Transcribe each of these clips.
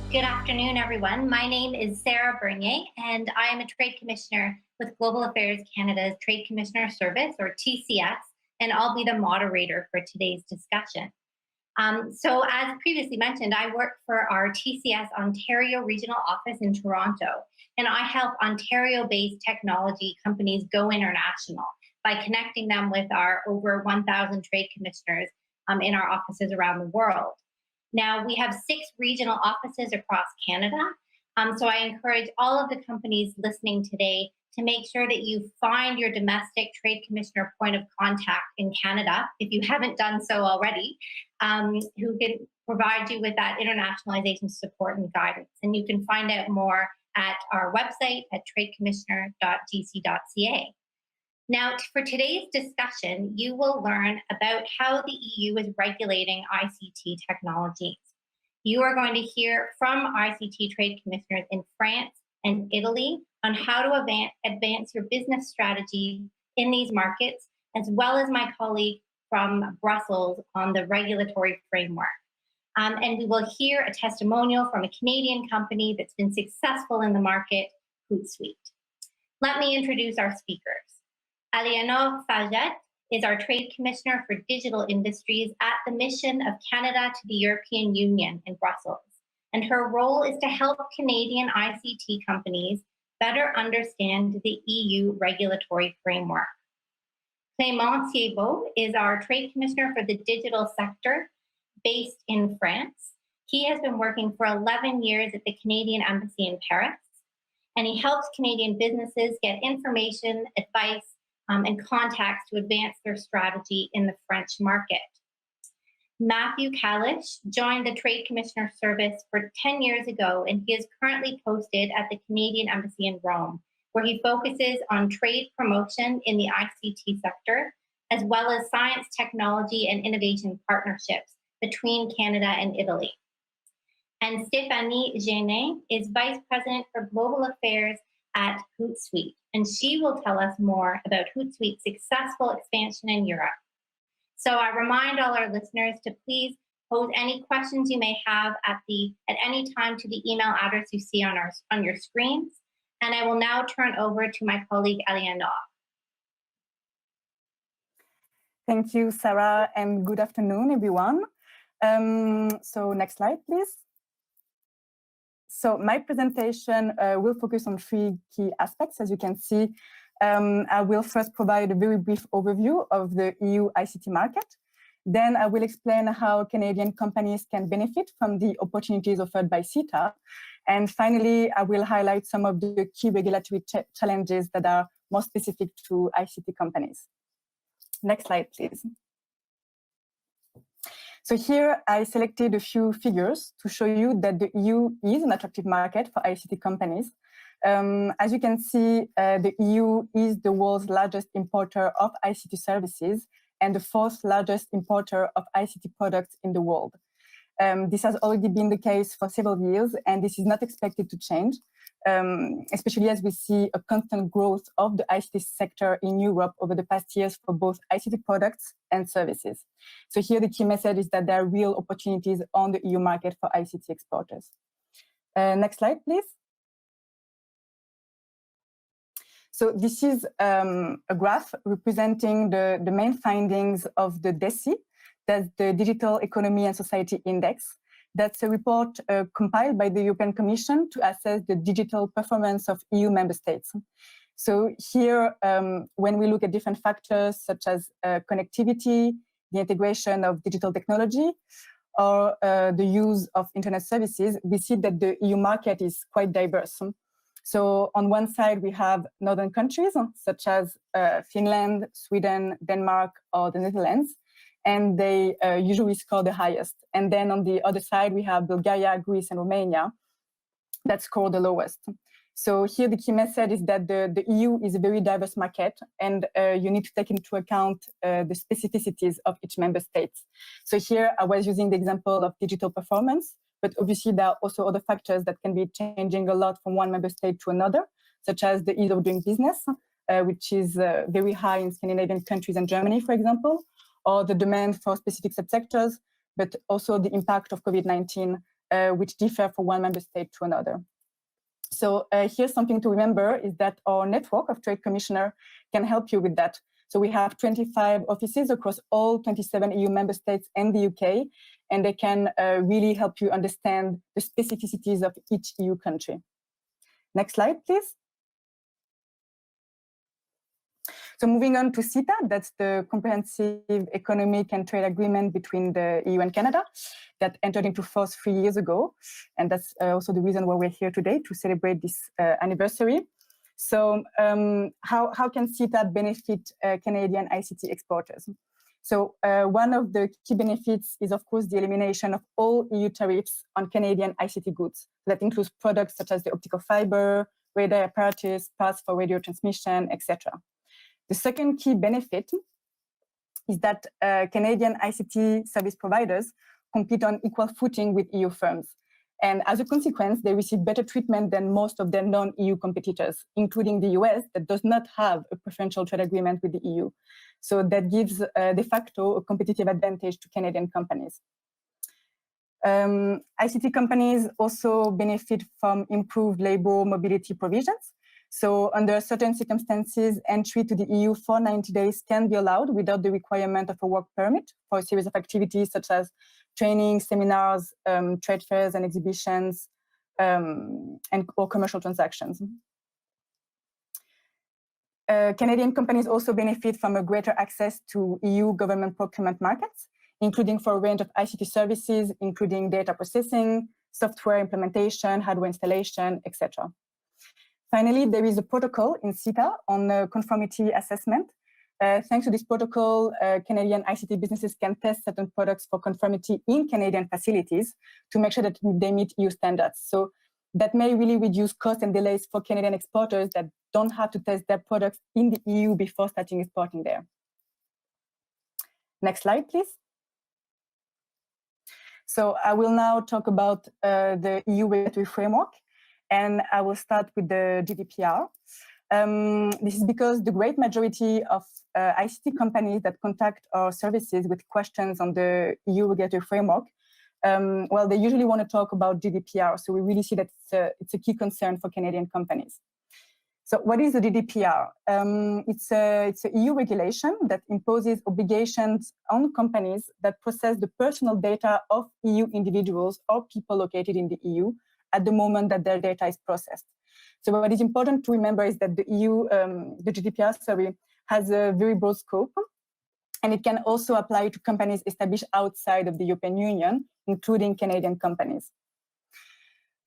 Good afternoon, everyone. My name is Sarah Bernier, and I am a Trade Commissioner with Global Affairs Canada's Trade Commissioner Service, or TCS, and I'll be the moderator for today's discussion. So as previously mentioned, I work for our TCS Ontario Regional Office in Toronto, and I help Ontario-based technology companies go international by connecting them with our over 1,000 trade commissioners in our offices around the world. Now, we have 6 regional offices across Canada, so I encourage all of the companies listening today to make sure that you find your domestic trade commissioner point of contact in Canada, if you haven't done so already, who can provide you with that internationalization support and guidance. And you can find out more at our website at tradecommissioner.gc.ca. Now, for today's discussion, you will learn about how the EU is regulating ICT technologies. You are going to hear from ICT trade commissioners in France and Italy on how to advance your business strategy in these markets, as well as my colleague from Brussels on the regulatory framework. And we will hear a testimonial from a Canadian company that's been successful in the market, Hootsuite. Let me introduce our speakers. Aliénor Faget is our Trade Commissioner for Digital Industries at the Mission of Canada to the European Union in Brussels. And her role is to help Canadian ICT companies better understand the EU regulatory framework. Clément Thiebaud is our Trade Commissioner for the Digital Sector based in France. He has been working for 11 years at the Canadian Embassy in Paris, and he helps Canadian businesses get information, advice, and contacts to advance their strategy in the French market. Matthew Kalish joined the Trade Commissioner Service for 10 years ago, and he is currently posted at the Canadian Embassy in Rome, where he focuses on trade promotion in the ICT sector, as well as science, technology, and innovation partnerships between Canada and Italy. And Stéphanie Genet is Vice President for Global Affairs at Hootsuite, and she will tell us more about Hootsuite's successful expansion in Europe. So I remind all our listeners to please pose any questions you may have at any time to the email address you see on your screens. And I will now turn over to my colleague Aliénor. Thank you, Sarah, and good afternoon, everyone. So next slide, please. So my presentation will focus on 3 key aspects. As you can see, I will first provide a very brief overview of the EU ICT market. Then I will explain how Canadian companies can benefit from the opportunities offered by CETA. And finally, I will highlight some of the key regulatory challenges that are more specific to ICT companies. Next slide, please. So here I selected a few figures to show you that the EU is an attractive market for ICT companies. As you can see, the EU is the world's largest importer of ICT services and the 4th largest importer of ICT products in the world. This has already been the case for several years, and this is not expected to change, especially as we see a constant growth of the ICT sector in Europe over the past years for both ICT products and services. So here the key message is that there are real opportunities on the EU market for ICT exporters. Next slide, please. So this is a graph representing the main findings of the DESI, that's the Digital Economy and Society Index. That's a report compiled by the European Commission to assess the digital performance of EU member states. So here, when we look at different factors such as connectivity, the integration of digital technology, or the use of internet services, we see that the EU market is quite diverse. So on one side, we have northern countries such as Finland, Sweden, Denmark, or the Netherlands, and they usually score the highest. And then on the other side, we have Bulgaria, Greece, and Romania that score the lowest. So here the key message is that the EU is a very diverse market, and you need to take into account the specificities of each member state. So here I was using the example of digital performance, but obviously there are also other factors that can be changing a lot from one member state to another, such as the ease of doing business, which is very high in Scandinavian countries and Germany, for example, or the demand for specific subsectors, but also the impact of COVID-19 which differ from one member state to another. So here's something to remember is that our network of trade commissioner can help you with that. So we have 25 offices across all 27 EU member states and the UK, and they can really help you understand the specificities of each EU country. Next slide, please. So moving on to CETA, that's the Comprehensive Economic and Trade Agreement between the EU and Canada that entered into force 3 years ago. And that's also the reason why we're here today, to celebrate this anniversary. So how can CETA benefit Canadian ICT exporters? So one of the key benefits is, of course, the elimination of all EU tariffs on Canadian ICT goods. That includes products such as the optical fiber, radar apparatus, parts for radio transmission, etc. The second key benefit is that Canadian ICT service providers compete on equal footing with EU firms. And as a consequence, they receive better treatment than most of their non-EU competitors, including the US, that does not have a preferential trade agreement with the EU. So that gives de facto a competitive advantage to Canadian companies. ICT companies also benefit from improved labor mobility provisions. So under certain circumstances, entry to the EU for 90 days can be allowed without the requirement of a work permit for a series of activities such as training, seminars, trade fairs and exhibitions, or commercial transactions. Canadian companies also benefit from a greater access to EU government procurement markets, including for a range of ICT services, including data processing, software implementation, hardware installation, etc. Finally, there is a protocol in CETA on conformity assessment. Thanks to this protocol, Canadian ICT businesses can test certain products for conformity in Canadian facilities to make sure that they meet EU standards. So that may really reduce costs and delays for Canadian exporters that don't have to test their products in the EU before starting exporting there. Next slide, please. So I will now talk about the EU regulatory framework, and I will start with the GDPR. This is because the great majority of ICT companies that contact our services with questions on the EU regulatory framework, well, they usually want to talk about GDPR. So we really see that it's a key concern for Canadian companies. So what is the GDPR? It's a EU regulation that imposes obligations on companies that process the personal data of EU individuals or people located in the EU at the moment that their data is processed. So what is important to remember is that the EU, the GDPR, has a very broad scope, and it can also apply to companies established outside of the European Union, including Canadian companies.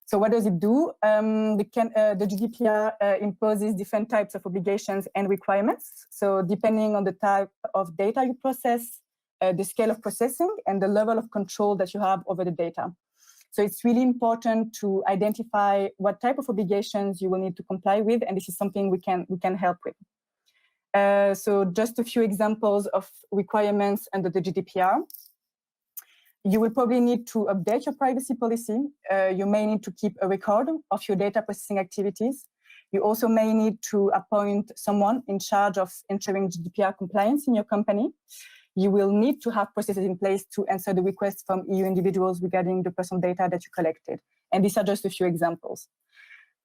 So what does it do? The GDPR imposes different types of obligations and requirements. So depending on the type of data you process, the scale of processing, and the level of control that you have over the data. So it's really important to identify what type of obligations you will need to comply with, and this is something we can help with. So just a few examples of requirements under the GDPR. You will probably need to update your privacy policy. You may need to keep a record of your data processing activities. You also may need to appoint someone in charge of ensuring GDPR compliance in your company. You will need to have processes in place to answer the requests from EU individuals regarding the personal data that you collected. And these are just a few examples.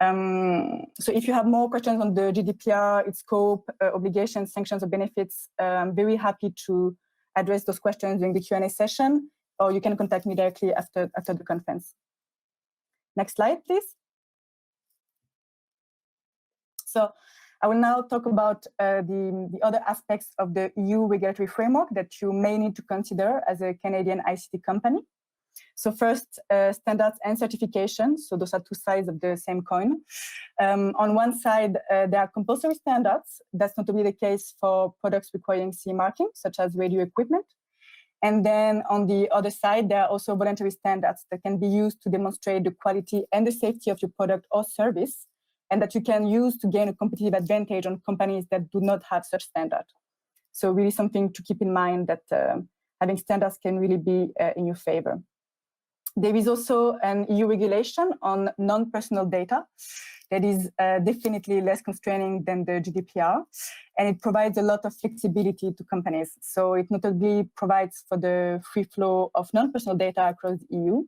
So if you have more questions on the GDPR, its scope, obligations, sanctions, or benefits, I'm very happy to address those questions during the Q&A session, or you can contact me directly after the conference. Next slide, please. So I will now talk about the other aspects of the EU regulatory framework that you may need to consider as a Canadian ICT company. So first, standards and certifications. So those are two sides of the same coin. On one side, there are compulsory standards. That's not to be the case for products requiring CE marking, such as radio equipment. And then on the other side, there are also voluntary standards that can be used to demonstrate the quality and the safety of your product or service, and that you can use to gain a competitive advantage on companies that do not have such standard. So really something to keep in mind, that having standards can really be in your favor. There is also an EU regulation on non-personal data that is definitely less constraining than the GDPR, and it provides a lot of flexibility to companies. So it not only provides for the free flow of non-personal data across the EU,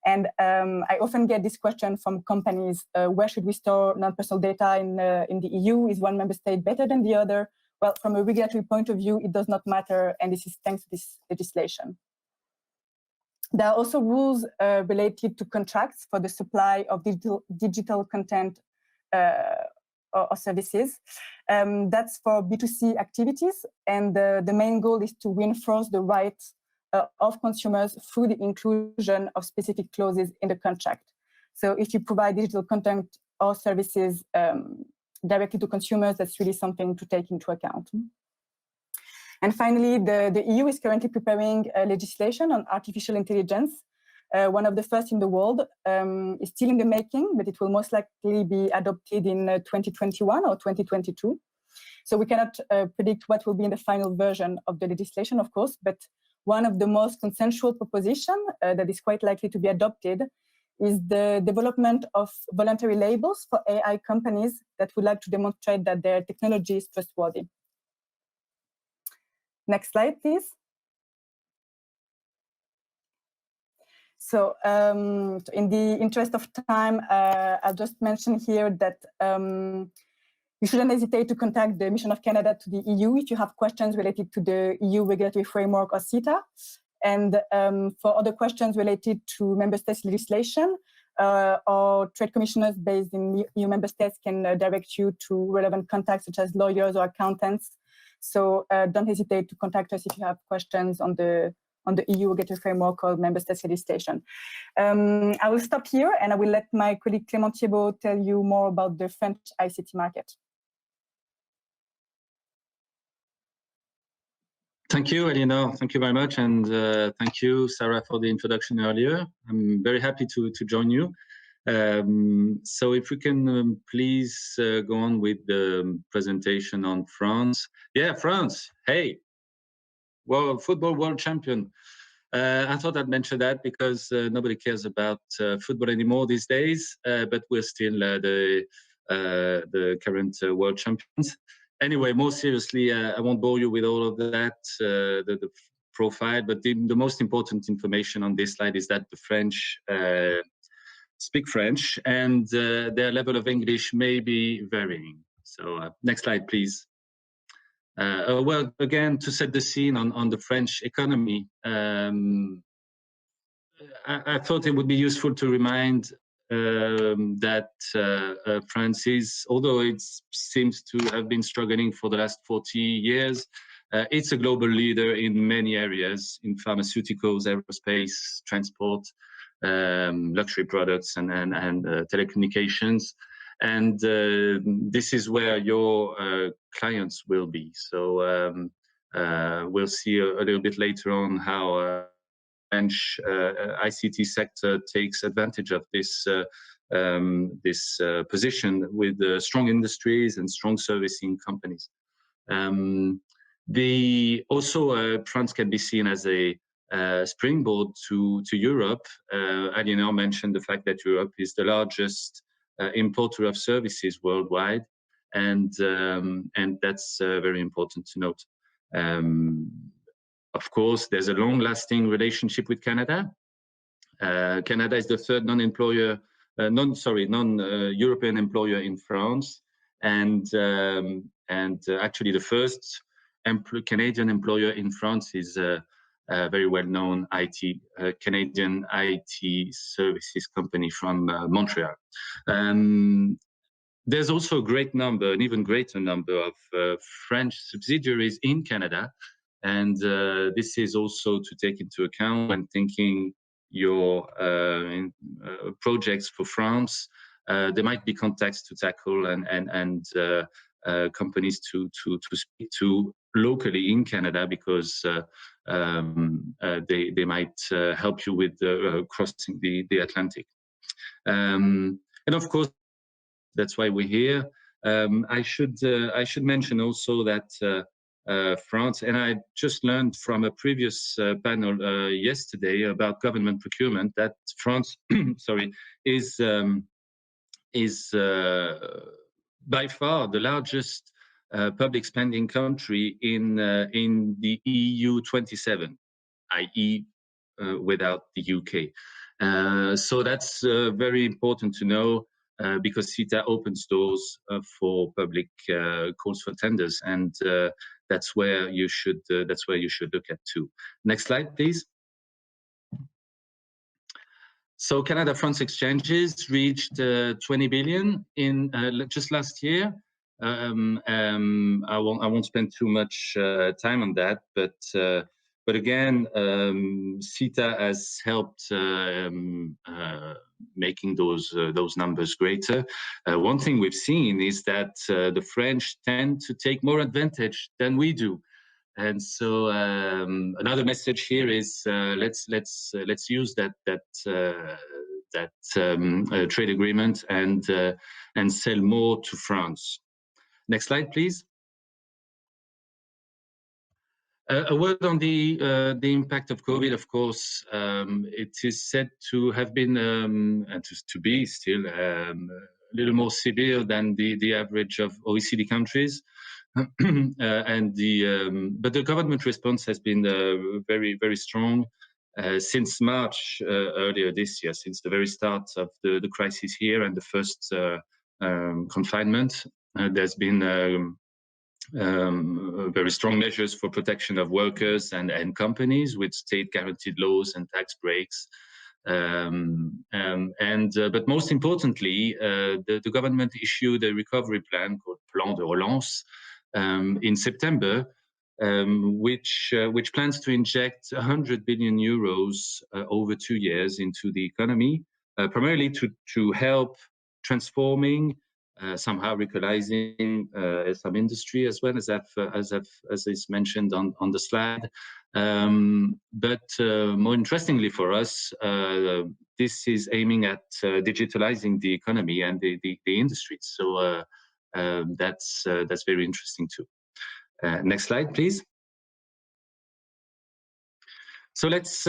And I often get this question from companies, where should we store non-personal data in the EU? Is one member state better than the other? Well, from a regulatory point of view, it does not matter, and this is thanks to this legislation. There are also rules related to contracts for the supply of digital content or services. That's for B2C activities, and the main goal is to reinforce the rights of consumers through the inclusion of specific clauses in the contract. So if you provide digital content or services directly to consumers, that's really something to take into account. And finally, the EU is currently preparing legislation on artificial intelligence. One of the first in the world, is still in the making, but it will most likely be adopted in 2021 or 2022. So we cannot predict what will be in the final version of the legislation, of course, but one of the most consensual propositions that is quite likely to be adopted is the development of voluntary labels for AI companies that would like to demonstrate that their technology is trustworthy. Next slide, please. So in the interest of time, I'll just mention here that you shouldn't hesitate to contact the Mission of Canada to the EU if you have questions related to the EU regulatory framework or CETA. And for other questions related to member states legislation, or trade commissioners based in EU member states can direct you to relevant contacts such as lawyers or accountants. So don't hesitate to contact us if you have questions on the EU regulatory framework or member states legislation. I will stop here and I will let my colleague Clément Thiebaud tell you more about the French ICT market. Thank you, Eleanor. Thank you very much. And thank you, Sarah, for the introduction earlier. I'm very happy to join you. So if we can please go on with the presentation on France. Yeah, France, hey, football world champion. I thought I'd mention that because nobody cares about football anymore these days, but we're still the current world champions. Anyway, more seriously, I won't bore you with all of that, the profile, but the most important information on this slide is that the French speak French and their level of English may be varying. So next slide, please. Well, again, to set the scene on the French economy, I thought it would be useful to remind that France is, although it seems to have been struggling for the last 40 years, it's a global leader in many areas, in pharmaceuticals, aerospace, transport, luxury products, and telecommunications. And this is where your clients will be. So we'll see a little bit later on how French ICT sector takes advantage of this position with strong industries and strong servicing companies. France can be seen as a springboard to Europe. Eleanor mentioned the fact that Europe is the largest importer of services worldwide, and that's very important to note. Of course, there's a long-lasting relationship with Canada. Canada is the third non-European employer in France, and actually the first Canadian employer in France is a very well-known Canadian IT services company from Montreal. There's also a great number, an even greater number of French subsidiaries in Canada. And this is also to take into account when thinking your projects for France. There might be contacts to tackle and companies to speak to locally in Canada, because they might help you with crossing the Atlantic. And of course, that's why we're here. I should mention also that France, and I just learned from a previous panel yesterday about government procurement that France, is by far the largest public spending country in the EU 27, i.e., without the UK. So that's very important to know because CETA opens doors for public calls for tenders, and that's where you should look at too. Next slide, please. So Canada-France exchanges reached 20 billion in just last year. I won't spend too much time on that, but again, CETA has helped making those numbers greater. One thing we've seen is that the French tend to take more advantage than we do. And so another message here is let's use that trade agreement and sell more to France. Next slide, please. A word on the impact of COVID. Of course, it is said to have been and to be still a little more severe than the average of OECD countries. But the government response has been very strong since March earlier this year, since the very start of the crisis here and the first confinement. There's been very strong measures for protection of workers and companies with state guaranteed loans and tax breaks. But most importantly, the government issued a recovery plan called Plan de Relance in September, which plans to inject 100 billion euros over 2 years into the economy, primarily to help transforming, somehow localizing some industry as well as is mentioned on the slide. But more interestingly for us, this is aiming at digitalizing the economy and the industries. So that's very interesting too. Next slide, please. So let's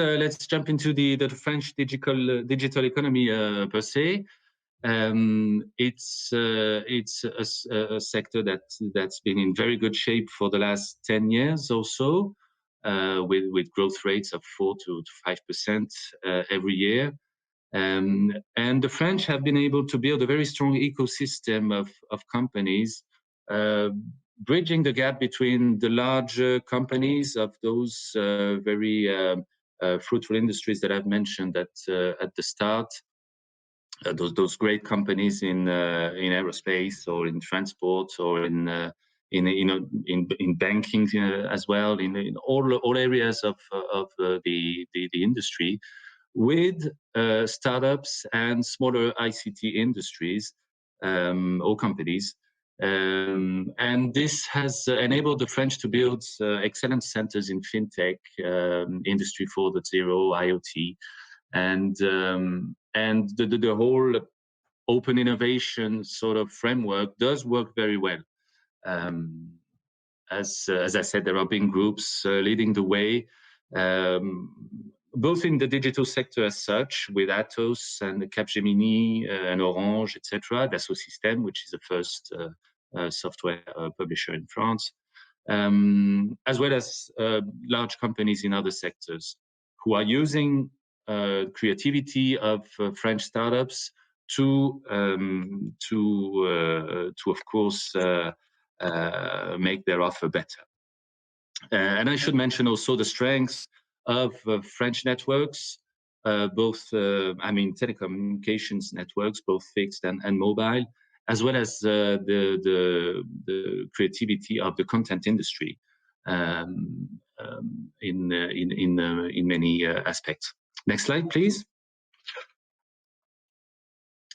jump into the French digital economy per se. It's a sector that's been in very good shape for the last 10 years or so, with growth rates of 4 to 5% every year. And the French have been able to build a very strong ecosystem of companies, bridging the gap between the larger companies of those very fruitful industries that I've mentioned at the start. Those great companies in aerospace or in transport or in banking as well, in all areas of the industry, with startups and smaller ICT industries or companies. And this has enabled the French to build excellent centers in fintech, Industry 4.0, IoT, and the whole open innovation sort of framework does work very well. As I said, there are big groups leading the way, both in the digital sector as such, with Atos and Capgemini and Orange, etc., Dassault Systèmes, which is the first software publisher in France, as well as large companies in other sectors who are using creativity of French startups to of course make their offer better. And I should mention also the strengths of French networks, both telecommunications networks, both fixed and mobile, as well as the creativity of the content industry in many aspects. Next slide, please.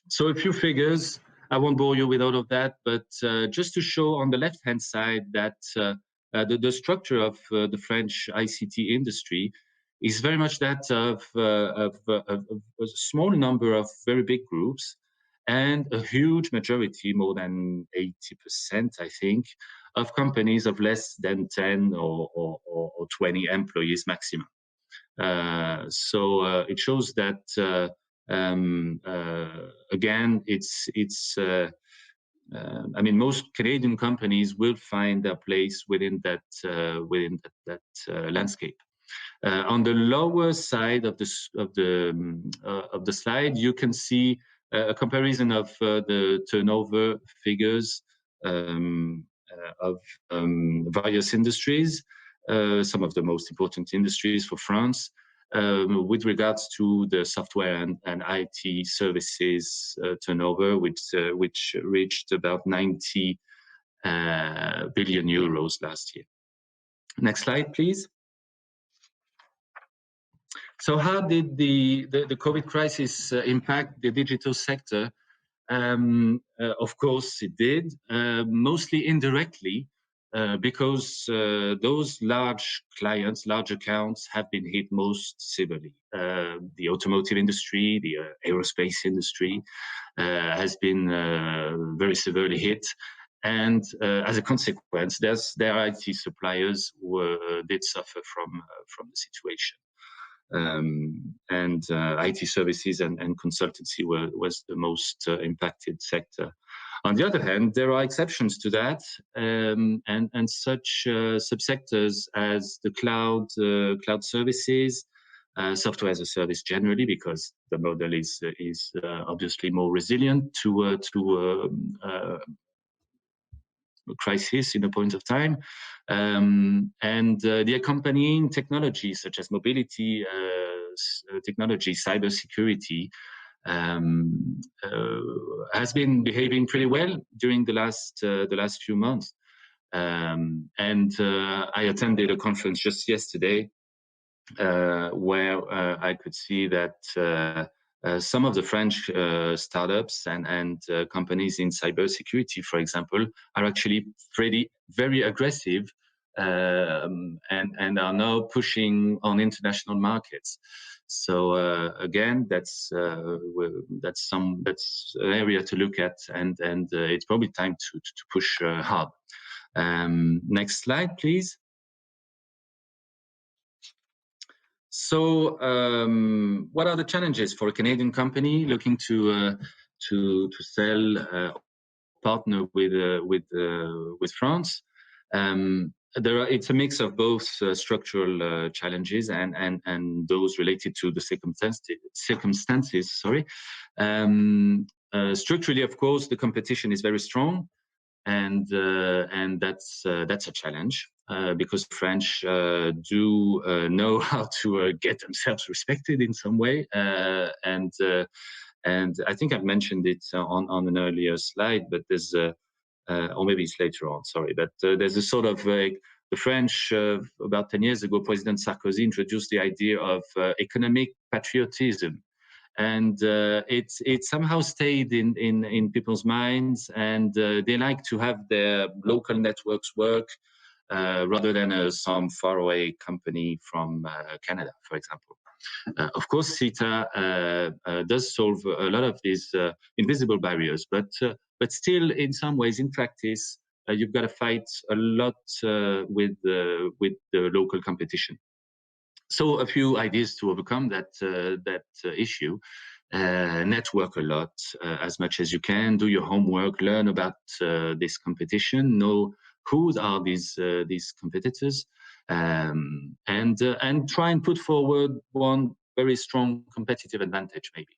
So a few figures. I won't bore you with all of that, but just to show on the left-hand side that the structure of the French ICT industry is very much that of a small number of very big groups and a huge majority, more than 80%, I think, of companies of less than 10 or 20 employees maximum. So it shows that again, most Canadian companies will find their place within that landscape. On the lower side of the slide, you can see a comparison of the turnover figures of various industries, some of the most important industries for France, with regards to the software and IT services turnover, which reached about 90 billion euros last year. Next slide, please. So how did the COVID crisis impact the digital sector? Of course, it did, mostly indirectly, because those large clients, large accounts have been hit most severely. The automotive industry, the aerospace industry has been very severely hit. And as a consequence, their IT suppliers did suffer from the situation. IT services and consultancy was the most impacted sector. On the other hand, there are exceptions to that, and such subsectors as the cloud services, software as a service generally, because the model is obviously more resilient to crisis in a point of time, and the accompanying technology such as mobility technology, cybersecurity, has been behaving pretty well during the last few months. I attended a conference just yesterday where I could see that some of the French startups and companies in cybersecurity, for example, are actually very aggressive and are now pushing on international markets. So again, that's an area to look at, and it's probably time to push hard. Next slide, please. So, what are the challenges for a Canadian company looking to sell, partner with France? It's a mix of both structural challenges and those related to the circumstances. Sorry. Structurally, of course, the competition is very strong, and that's a challenge. Because French do know how to get themselves respected in some way, and I think I've mentioned it on an earlier slide, but there's or maybe it's later on. Sorry, but there's a sort of the French about 10 years ago, President Sarkozy introduced the idea of economic patriotism. And it somehow stayed in people's minds, and they like to have their local networks work rather than some faraway company from Canada, for example. Of course, CETA does solve a lot of these invisible barriers, but still, in some ways, in practice, you've got to fight a lot with the local competition. So a few ideas to overcome that issue. Network a lot, as much as you can. Do your homework. Learn about this competition. Know who are these competitors, and try and put forward one very strong competitive advantage, maybe.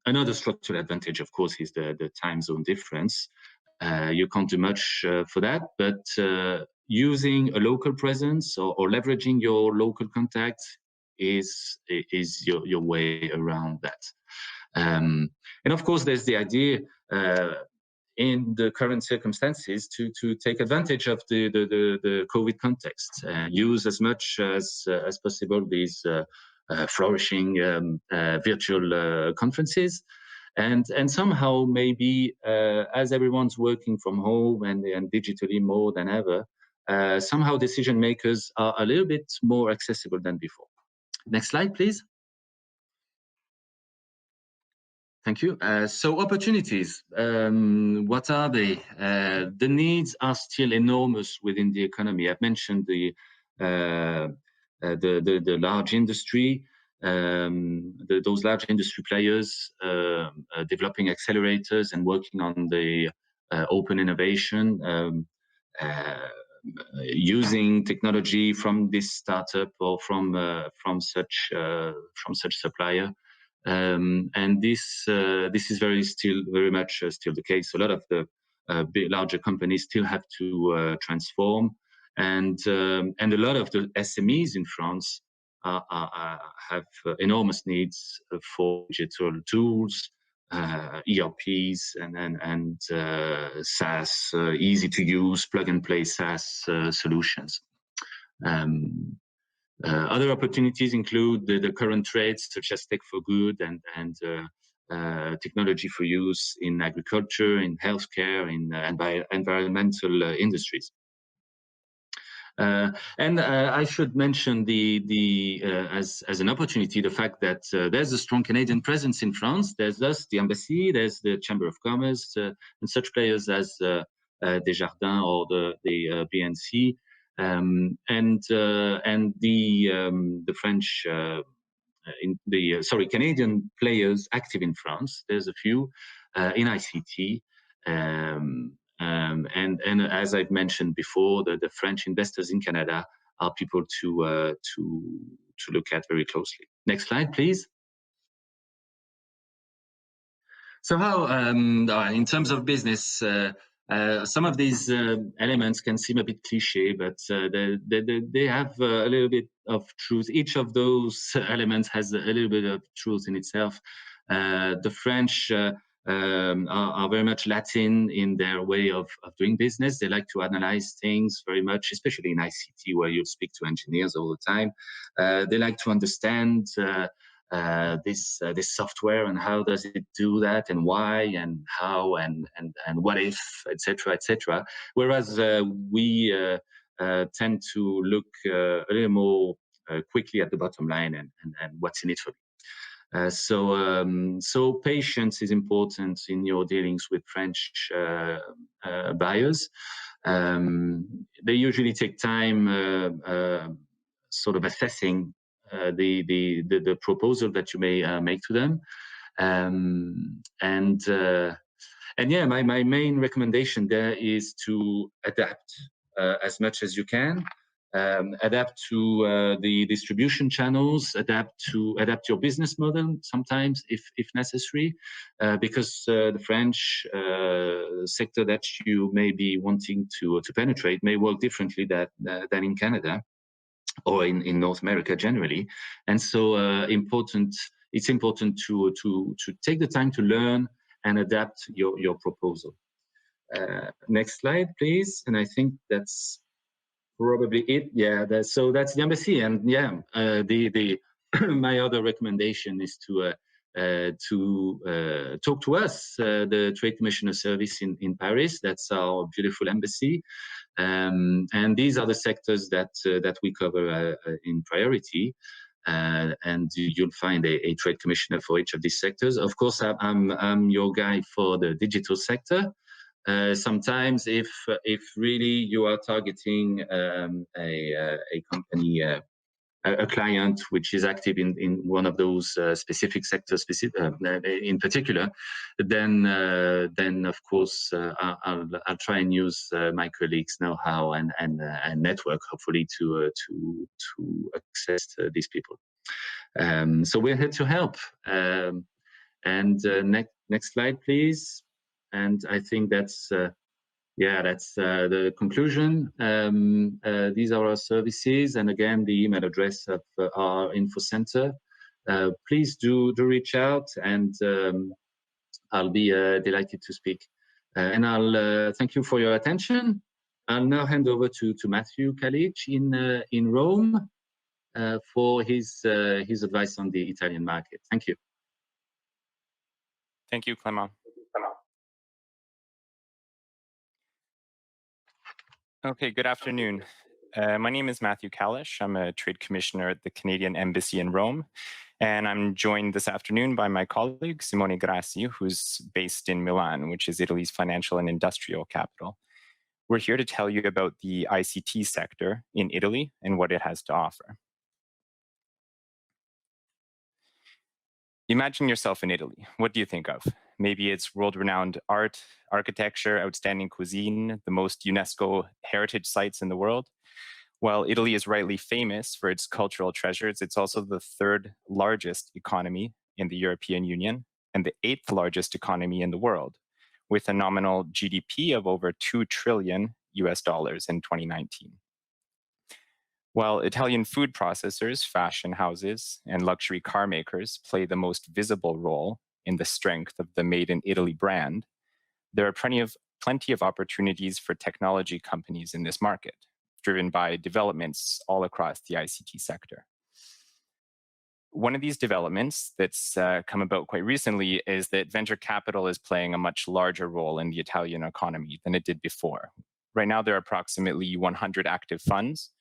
Another structural advantage, of course, is the time zone difference. You can't do much for that, but using a local presence or leveraging your local contacts is your way around that. And of course, there's the idea in the current circumstances to take advantage of the COVID context, use as much as possible these flourishing virtual conferences. And somehow maybe as everyone's working from home and digitally more than ever, somehow decision makers are a little bit more accessible than before. Next slide, please. Thank you. So opportunities, what are they? The needs are still enormous within the economy. I've mentioned the large industry. Those large industry players developing accelerators and working on the open innovation. using technology from this startup or from such supplier. And this is very much still the case. A lot of the larger companies still have to transform, and a lot of the SMEs in France have enormous needs for digital tools, ERPs, and SaaS, easy to use, plug and play SaaS solutions. Other opportunities include the current trades such as tech for good and technology for use in agriculture, in healthcare, in environmental industries. And I should mention as an opportunity the fact that there's a strong Canadian presence in France. There's us, the embassy, there's the Chamber of Commerce, and such players as Desjardins or the BNC, and the French. Canadian players active in France. There's a few in ICT. And as I've mentioned before, the French investors in Canada are people to look at very closely. Next slide, please. So how, in terms of business, some of these elements can seem a bit cliche, but they have a little bit of truth. Each of those elements has a little bit of truth in itself. The French are very much Latin in their way of doing business. They like to analyze things very much, especially in ICT, where you speak to engineers all the time. They like to understand this software and how does it do that and why and how and what if, etc., etc. Whereas we tend to look a little more quickly at the bottom line and what's in it for me. So patience is important in your dealings with French buyers. They usually take time sort of assessing the proposal that you may make to them. And yeah, my main recommendation there is to adapt as much as you can. Adapt to the distribution channels, adapt your business model sometimes if necessary, because the French sector that you may be wanting to penetrate may work differently than in Canada or in North America generally. And so it's important to take the time to learn and adapt your proposal. Next slide, please. And I think that's probably it. Yeah, so that's the embassy. And yeah, my other recommendation is to talk to us, the Trade Commissioner Service in Paris. That's our beautiful embassy. And these are the sectors that we cover in priority. And you'll find a trade commissioner for each of these sectors. Of course, I'm your guy for the digital sector. Sometimes, if really you are targeting a company, a client which is active in one of those specific sectors, in particular, then of course I'll try and use my colleagues' know-how and network, hopefully, to access these people. So we're here to help. And next slide, please. And I think that's the conclusion. These are our services, and again, the email address of our info center. Please do reach out, and I'll be delighted to speak. And I'll thank you for your attention. I'll now hand over to Matthew Kalic in Rome for his advice on the Italian market. Thank you. Thank you, Clément. Okay, good afternoon. My name is Matthew Kalish. I'm a trade commissioner at the Canadian Embassy in Rome. And I'm joined this afternoon by my colleague, Simone Grassi, who's based in Milan, which is Italy's financial and industrial capital. We're here to tell you about the ICT sector in Italy and what it has to offer. Imagine yourself in Italy. What do you think of? Maybe it's world-renowned art, architecture, outstanding cuisine, the most UNESCO heritage sites in the world. While Italy is rightly famous for its cultural treasures, it's also the third largest economy in the European Union and the eighth largest economy in the world, with a nominal GDP of over $2 trillion in 2019. While Italian food processors, fashion houses, and luxury car makers play the most visible role in the strength of the Made in Italy brand, there are plenty of opportunities for technology companies in this market, driven by developments all across the ICT sector. One of these developments that's come about quite recently is that venture capital is playing a much larger role in the Italian economy than it did before. Right now, there are approximately 100 active funds,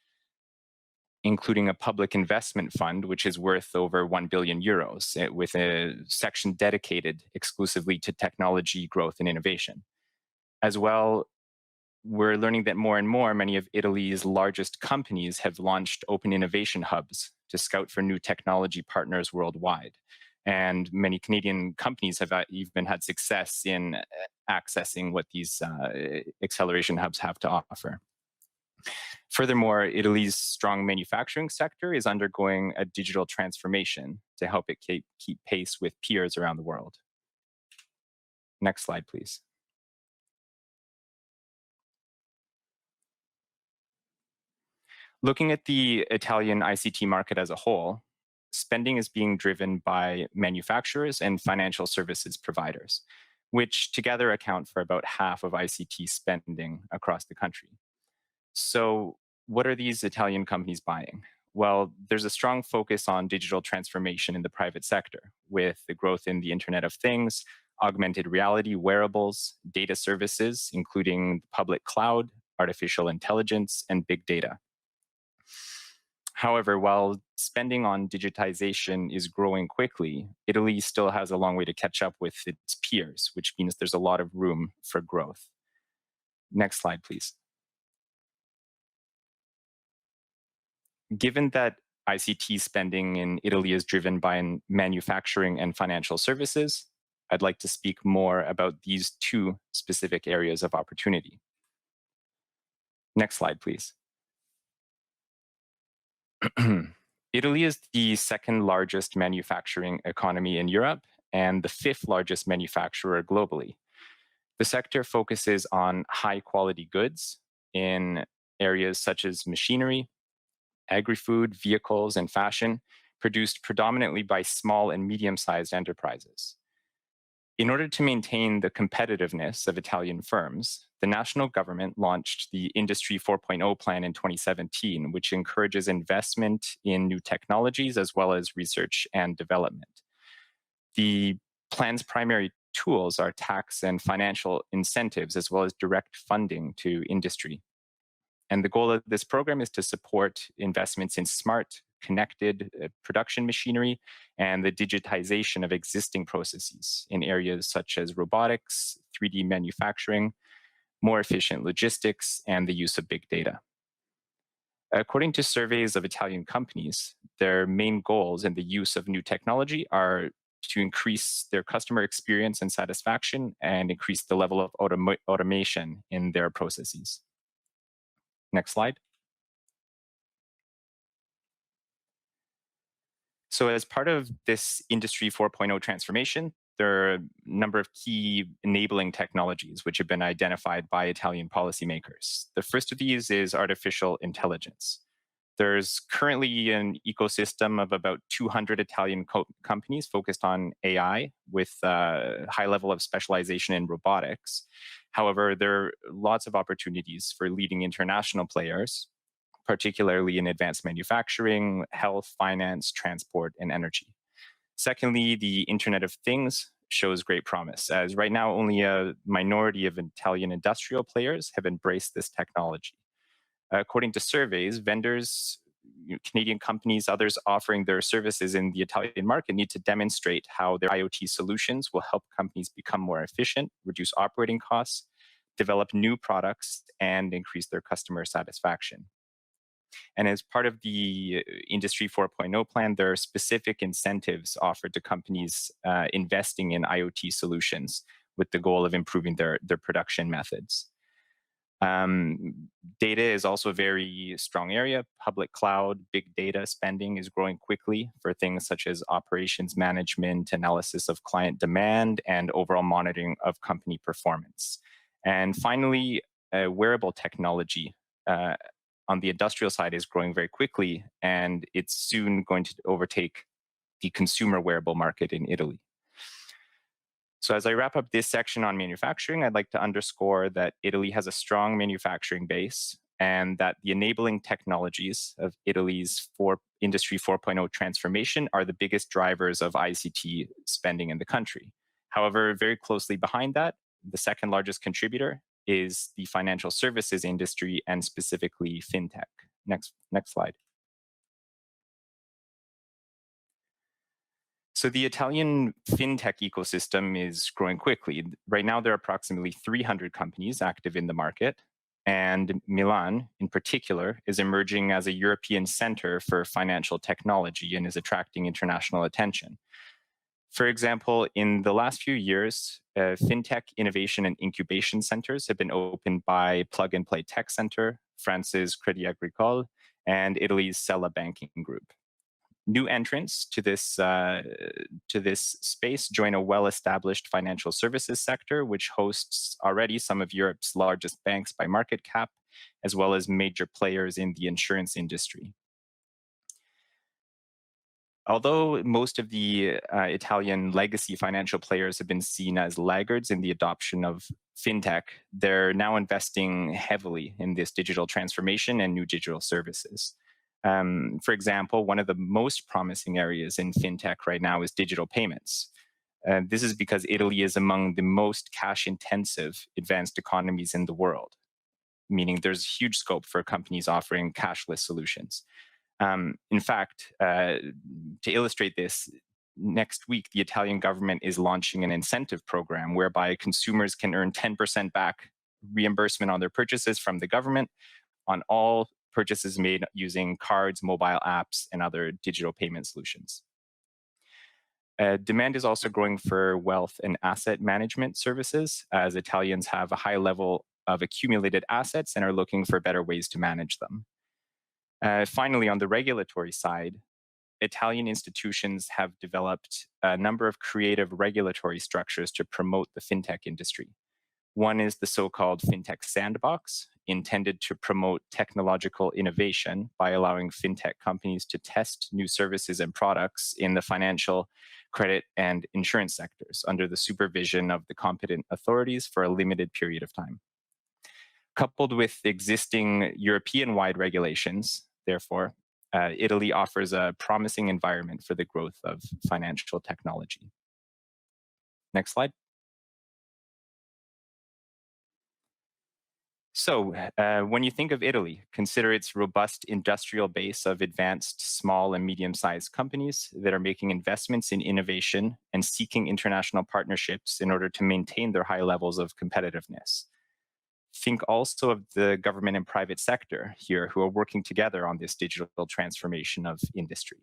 including a public investment fund, which is worth over 1 billion euros, with a section dedicated exclusively to technology growth and innovation. As well, we're learning that more and more, many of Italy's largest companies have launched open innovation hubs to scout for new technology partners worldwide. And many Canadian companies have even had success in accessing what these acceleration hubs have to offer. Furthermore, Italy's strong manufacturing sector is undergoing a digital transformation to help it keep pace with peers around the world. Next slide, please. Looking at the Italian ICT market as a whole, spending is being driven by manufacturers and financial services providers, which together account for about half of ICT spending across the country. So what are these Italian companies buying? Well, there's a strong focus on digital transformation in the private sector, with the growth in the Internet of Things, augmented reality, wearables, data services, including public cloud, artificial intelligence, and big data. However, while spending on digitization is growing quickly, Italy still has a long way to catch up with its peers, which means there's a lot of room for growth. Next slide, please. Given that ICT spending in Italy is driven by manufacturing and financial services, I'd like to speak more about these two specific areas of opportunity. Next slide, please. Italy is the second largest manufacturing economy in Europe and the fifth largest manufacturer globally. The sector focuses on high quality goods in areas such as machinery, agri-food, vehicles, and fashion, produced predominantly by small and medium-sized enterprises. In order to maintain the competitiveness of Italian firms, the national government launched the Industry 4.0 plan in 2017, which encourages investment in new technologies as well as research and development. The plan's primary tools are tax and financial incentives, as well as direct funding to industry. And the goal of this program is to support investments in smart, connected production machinery and the digitization of existing processes in areas such as robotics, 3D manufacturing, more efficient logistics, and the use of big data. According to surveys of Italian companies, their main goals in the use of new technology are to increase their customer experience and satisfaction and increase the level of automation in their processes. Next slide. So as part of this Industry 4.0 transformation, there are a number of key enabling technologies which have been identified by Italian policymakers. The first of these is artificial intelligence. There's currently an ecosystem of about 200 Italian companies focused on AI with a high level of specialization in robotics. However, there are lots of opportunities for leading international players, particularly in advanced manufacturing, health, finance, transport, and energy. Secondly, the Internet of Things shows great promise, as right now only a minority of Italian industrial players have embraced this technology. According to surveys, vendors, Canadian companies, others offering their services in the Italian market need to demonstrate how their IoT solutions will help companies become more efficient, reduce operating costs, develop new products, and increase their customer satisfaction. And as part of the Industry 4.0 plan, there are specific incentives offered to companies investing in IoT solutions with the goal of improving their production methods. Data is also a very strong area. Public cloud, big data spending is growing quickly for things such as operations management, analysis of client demand, and overall monitoring of company performance. And finally, wearable technology on the industrial side is growing very quickly, and it's soon going to overtake the consumer wearable market in Italy. So as I wrap up this section on manufacturing, I'd like to underscore that Italy has a strong manufacturing base and that the enabling technologies of Italy's Industry 4.0 transformation are the biggest drivers of ICT spending in the country. However, very closely behind that, the second largest contributor is the financial services industry and specifically fintech. Next slide. So the Italian fintech ecosystem is growing quickly. Right now, there are approximately 300 companies active in the market, and Milan, in particular, is emerging as a European center for financial technology and is attracting international attention. For example, in the last few years, fintech innovation and incubation centers have been opened by Plug and Play Tech Center, France's Crédit Agricole, and Italy's Sella Banking Group. New entrants to this space join a well-established financial services sector, which hosts already some of Europe's largest banks by market cap, as well as major players in the insurance industry. Although most of the Italian legacy financial players have been seen as laggards in the adoption of fintech, they're now investing heavily in this digital transformation and new digital services. For example, one of the most promising areas in fintech right now is digital payments. This is because Italy is among the most cash-intensive advanced economies in the world, meaning there's huge scope for companies offering cashless solutions. In fact, to illustrate this, next week, the Italian government is launching an incentive program whereby consumers can earn 10% back reimbursement on their purchases from the government on all purchases made using cards, mobile apps, and other digital payment solutions. Demand is also growing for wealth and asset management services, as Italians have a high level of accumulated assets and are looking for better ways to manage them. Finally, on the regulatory side, Italian institutions have developed a number of creative regulatory structures to promote the fintech industry. One is the so-called fintech sandbox, intended to promote technological innovation by allowing fintech companies to test new services and products in the financial, credit, and insurance sectors under the supervision of the competent authorities for a limited period of time. Coupled with existing European-wide regulations, therefore, Italy offers a promising environment for the growth of financial technology. Next slide. So when you think of Italy, consider its robust industrial base of advanced small and medium-sized companies that are making investments in innovation and seeking international partnerships in order to maintain their high levels of competitiveness. Think also of the government and private sector here who are working together on this digital transformation of industry.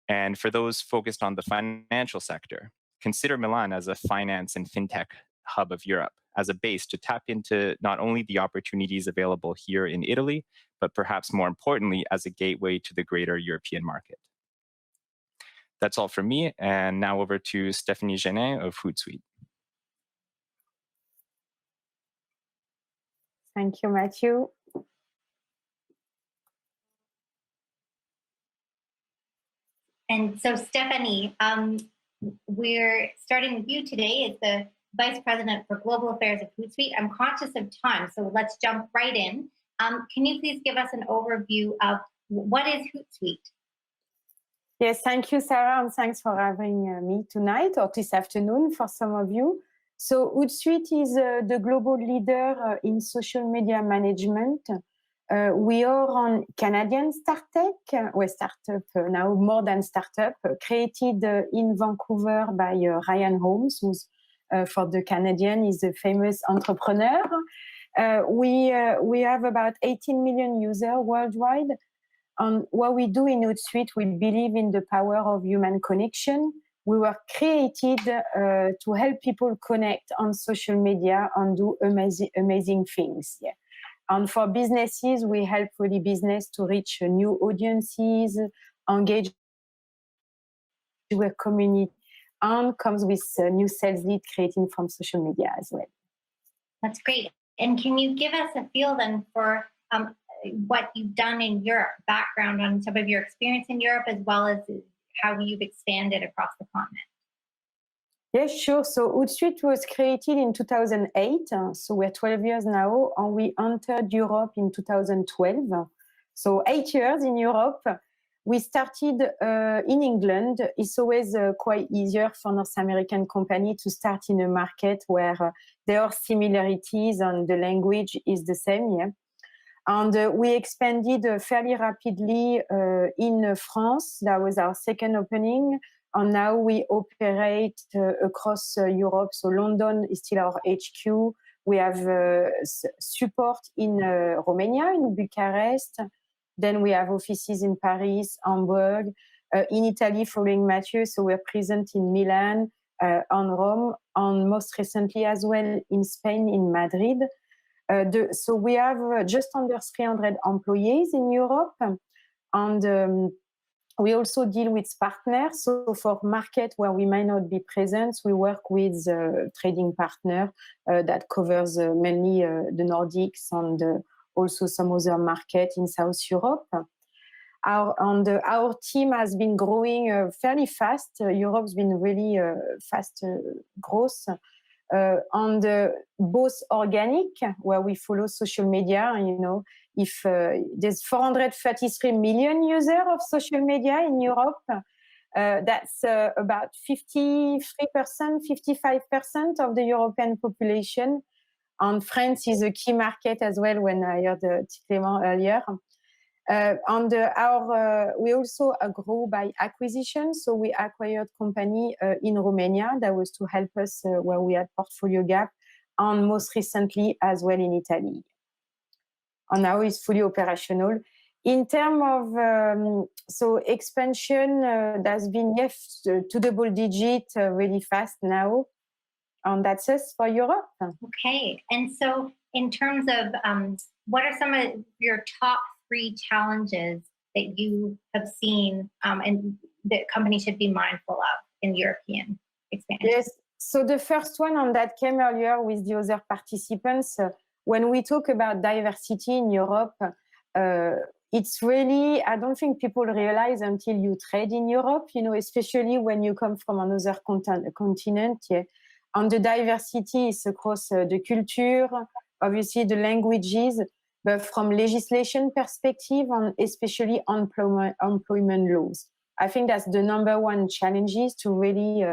And for those focused on the financial sector, consider Milan as a finance and fintech hub of Europe, as a base to tap into not only the opportunities available here in Italy, but perhaps more importantly, as a gateway to the greater European market. That's all from me. And now over to Stephanie Genet of Hootsuite. Thank you, Matthew. And so, Stephanie, we're starting with you today as the Vice President for Global Affairs at Hootsuite. I'm conscious of time, so let's jump right in. Can you please give us an overview of what is Hootsuite? Yes, thank you, Sarah, and thanks for having me tonight or this afternoon for some of you. So Hootsuite is the global leader in social media management. We are a Canadian startup, we're startup now more than startup, created in Vancouver by Ryan Holmes, who's for the Canadian is a famous entrepreneur. We have about 18 million users worldwide. on what we do in Hootsuite, we believe in the power of human connection. We were created to help people connect on social media and do amazing things. Yeah. And for businesses, we help really business to reach new audiences, engage with community, and comes with new sales lead creating from social media as well. That's great. And can you give us a feel then for what you've done in Europe, background on some of your experience in Europe, as well as how you've expanded across the continent? Yes, sure. So Hootsuite was created in 2008. So we're 12 years now, and we entered Europe in 2012. So 8 years in Europe. We started in England. It's always quite easier for North American company to start in a market where there are similarities and the language is the same. Yeah. And we expanded fairly rapidly in France. That was our second opening. And now we operate across Europe. So London is still our HQ. We have support in Romania, in Bucharest. Then we have offices in Paris, Hamburg, in Italy following Mathieu. So we're present in Milan, and Rome, and most recently as well in Spain, in Madrid. So we have just under 300 employees in Europe. And we also deal with partners. So for market where we might not be present, we work with a trading partner that covers mainly the Nordics and also some other market in South Europe. Our team has been growing fairly fast. Europe's been really fast growth. And both organic, where we follow social media, you know, if there's 433 million users of social media in Europe, that's about 53%, 55% of the European population. And France is a key market as well, when I heard Clément earlier. We also grow by acquisition. So we acquired company in Romania that was to help us where we had portfolio gap, and most recently as well in Italy. And now it's fully operational. In terms of expansion, that's been to double digit really fast now. And that's us for Europe. Okay. And so in terms of what are some of your top 3 challenges that you have seen and that companies should be mindful of in European expansion? Yes. So the first one, and that came earlier with the other participants, when we talk about diversity in Europe, it's really, I don't think people realize until you trade in Europe, you know, especially when you come from another continent. Yeah. And the diversity is across the culture, obviously the languages, but from legislation perspective, and especially employment laws. I think that's the number one challenge, is to really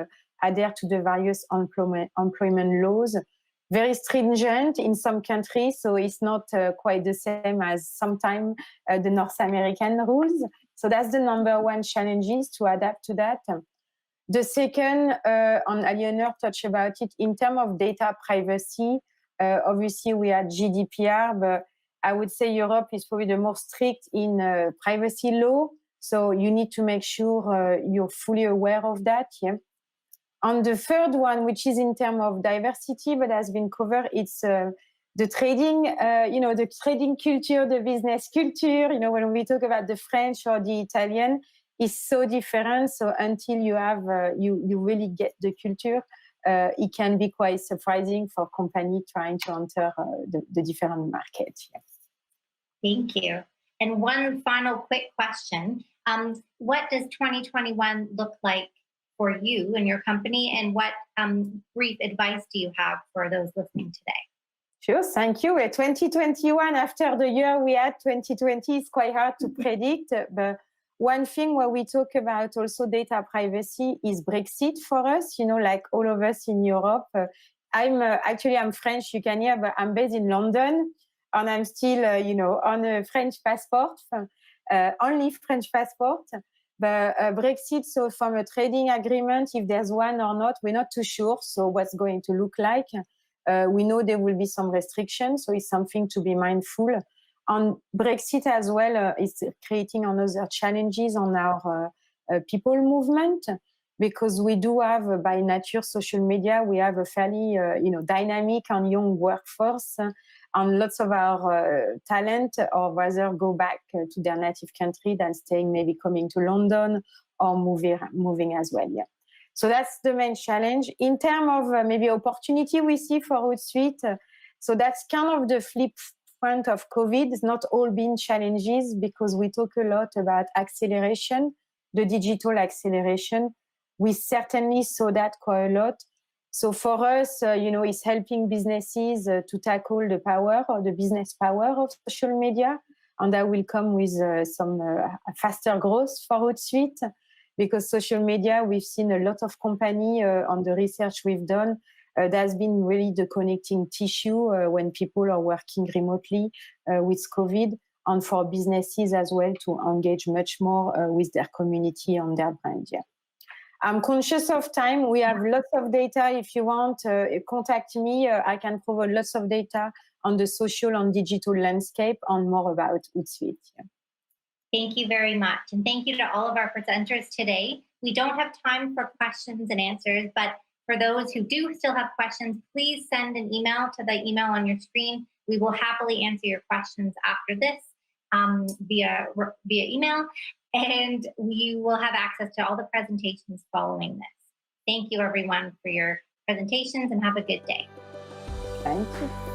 adhere to the various employment laws. Very stringent in some countries, so it's not quite the same as sometimes the North American rules. So that's the number one challenge, is to adapt to that. The second, and Aliénor touched about it, in terms of data privacy, obviously we had GDPR, but I would say Europe is probably the most strict in privacy law. So you need to make sure you're fully aware of that. Yeah. And the third one, which is in terms of diversity, but has been covered, it's the trading, the trading culture, the business culture. You know, when we talk about the French or the Italian, is so different. So until you have, you really get the culture, it can be quite surprising for company trying to enter the different markets. Yeah. Thank you. And one final quick question. What does 2021 look like for you and your company, and what brief advice do you have for those listening today? Sure, thank you. 2021, after the year we had, 2020 is quite hard to predict, but one thing where we talk about also data privacy is Brexit for us, you know, like all of us in Europe. I'm French, you can hear, but I'm based in London, and I'm still, on a French passport, only French passport. But Brexit, so from a trading agreement, if there's one or not, we're not too sure. So what's going to look like? We know there will be some restrictions, so it's something to be mindful. On Brexit as well is creating another challenges on our people movement, because we do have, by nature, social media, we have a fairly dynamic and young workforce, and lots of our talent or rather go back to their native country than staying, maybe coming to London or moving as well. Yeah. So that's the main challenge. In terms of maybe opportunity we see for Hootsuite, so that's kind of the flip front of COVID. It's not all been challenges, because we talk a lot about acceleration, the digital acceleration. We certainly saw that quite a lot. So for us, it's helping businesses to tackle the power or the business power of social media. And that will come with some faster growth for Hootsuite, because social media, we've seen a lot of company on the research we've done. That's been really the connecting tissue when people are working remotely with COVID, and for businesses as well to engage much more with their community and their brand. Yeah. I'm conscious of time. We have lots of data. If you want, contact me. I can provide lots of data on the social and digital landscape and more about Hootsuite. Yeah. Thank you very much. And thank you to all of our presenters today. We don't have time for questions and answers, but for those who do still have questions, please send an email to the email on your screen. We will happily answer your questions after this via email. And you will have access to all the presentations following this. Thank you, everyone, for your presentations, and have a good day. Thank you.